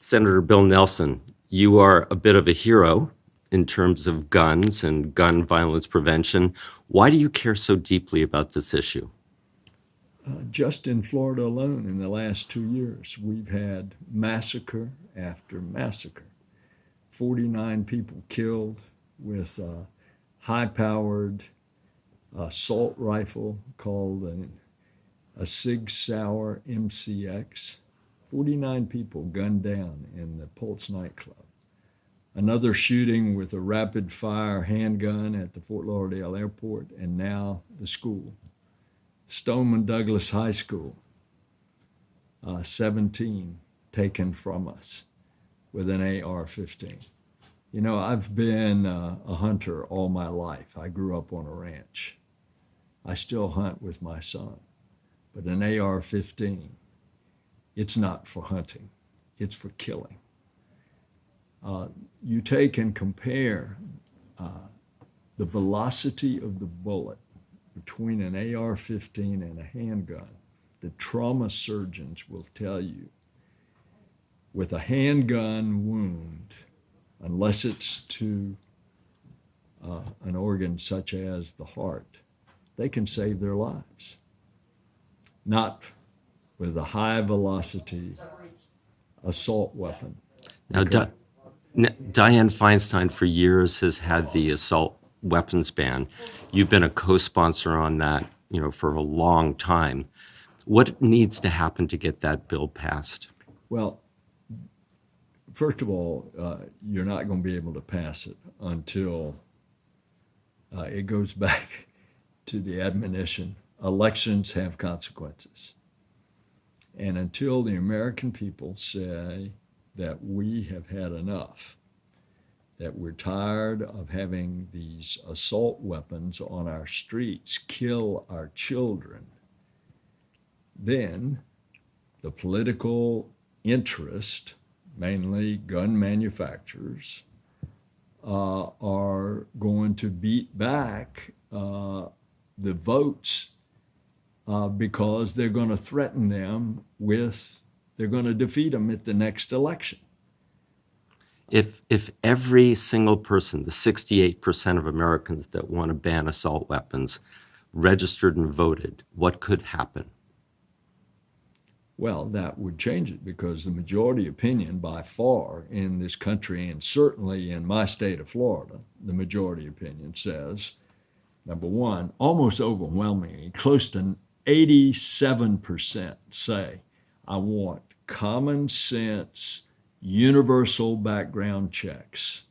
Senator Bill Nelson, you are a bit of a hero in terms of guns and gun violence prevention. Why do you care so deeply about this issue? Just in Florida alone, in the last 2 years, we've had massacre after massacre. 49 people killed with a high-powered assault rifle called a Sig Sauer MCX. 49 people gunned down in the Pulse nightclub. Another shooting with a rapid-fire handgun at the Fort Lauderdale airport, and now the school. Stoneman Douglas High School, 17 taken from us with an AR-15. You know, I've been a hunter all my life. I grew up on a ranch. I still hunt with my son. But an AR-15, it's not for hunting. It's for killing. You take and compare the velocity of the bullet between an AR-15 and a handgun. The trauma surgeons will tell you, with a handgun wound, unless it's to an organ such as the heart, they can save their lives. Not with a high velocity assault weapon. Now, Dianne Feinstein for years has had the assault weapons ban. You've been a co-sponsor on that, for a long time. What needs to happen to get that bill passed? Well, first of all, you're not going to be able to pass it until it goes back to the admonition. Elections have consequences. And until the American people say that we have had enough, that we're tired of having these assault weapons on our streets kill our children, then the political interest, mainly gun manufacturers, are going to beat back the votes because they're going to threaten them they're going to defeat them at the next election. If every single person, the 68% of Americans that want to ban assault weapons, registered and voted, what could happen? Well, that would change it, because the majority opinion by far in this country, and certainly in my state of Florida, the majority opinion says, number one, almost overwhelmingly, close to 87% say, I want common sense, universal background checks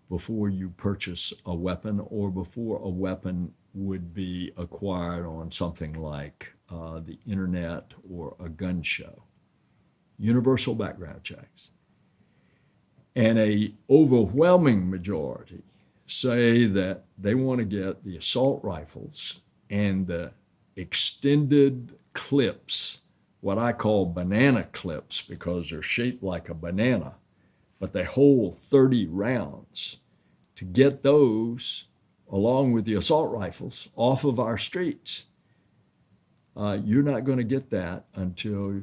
before you purchase a weapon, or before a weapon would be acquired on something like the internet or a gun show. Universal background checks. And a overwhelming majority say that they want to get the assault rifles and the extended clips, what I call banana clips, because they're shaped like a banana, but they hold 30 rounds, to get those along with the assault rifles off of our streets. You're not going to get that until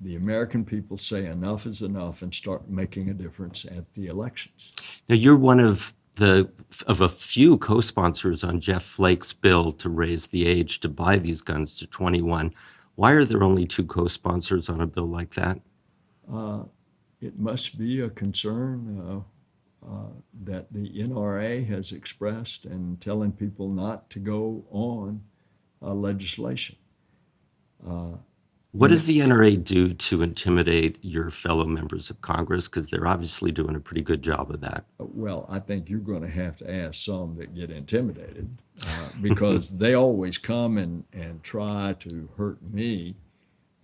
the American people say enough is enough and start making a difference at the elections. Now, you're one of a few co-sponsors on Jeff Flake's bill to raise the age to buy these guns to 21. Why are there only two co-sponsors on a bill like that? It must be a concern that the NRA has expressed in telling people not to go on legislation. What does the NRA do to intimidate your fellow members of Congress? Because they're obviously doing a pretty good job of that. Well, I think you're going to have to ask some that get intimidated because they always come and try to hurt me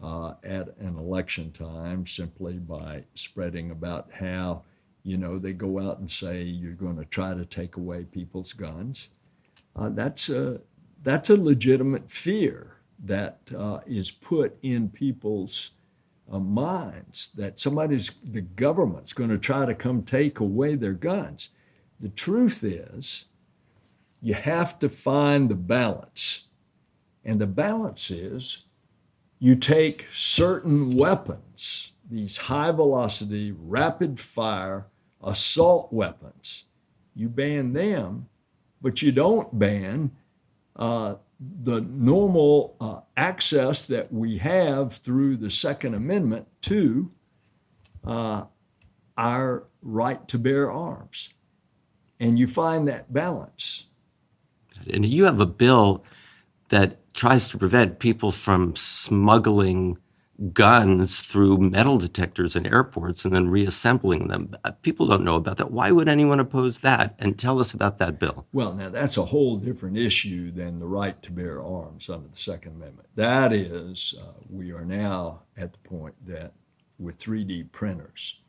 at an election time simply by spreading about how, they go out and say you're going to try to take away people's guns. That's a legitimate fear that is put in people's minds, that the government's going to try to come take away their guns. The truth is, you have to find the balance. And the balance is, you take certain weapons these high velocity, rapid fire assault weapons. You ban them, but you don't ban the normal access that we have through the Second Amendment to our right to bear arms. And you find that balance. And you have a bill that tries to prevent people from smuggling guns through metal detectors in airports and then reassembling them. People don't know about that. Why would anyone oppose that? And tell us about that bill. Well, now that's a whole different issue than the right to bear arms under the Second Amendment. That is, we are now at the point that with 3D printers,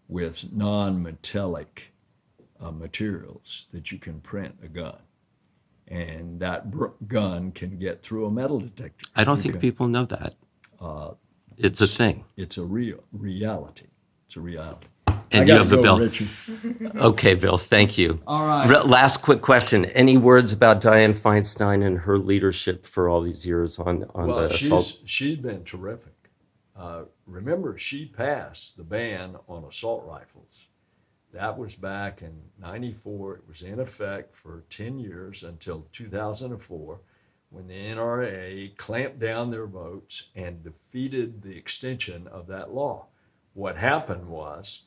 with non-metallic materials, that you can print a gun. And that gun can get through a metal detector. I don't think people know that. It's a thing. It's a reality. It's a reality. And you have a bill. Richie. Okay, Bill, thank you. All right. Last quick question. Any words about Dianne Feinstein and her leadership for all these years on the assault? She's been terrific. Remember, she passed the ban on assault rifles. That was back in '94. It was in effect for 10 years until 2004, when the NRA clamped down their votes and defeated the extension of that law. What happened was,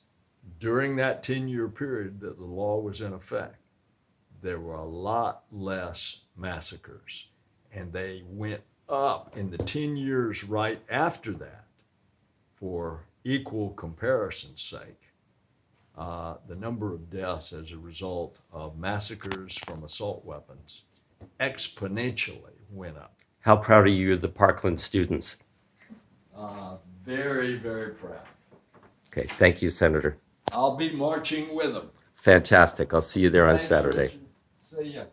during that 10-year period that the law was in effect, there were a lot less massacres, and they went up in the 10 years right after that. For equal comparison's sake, the number of deaths as a result of massacres from assault weapons exponentially went up. How proud are you of the Parkland students? Very, very proud. Okay, thank you, Senator. I'll be marching with them. Fantastic. I'll see you there on Thanks, Saturday. Richard. See ya.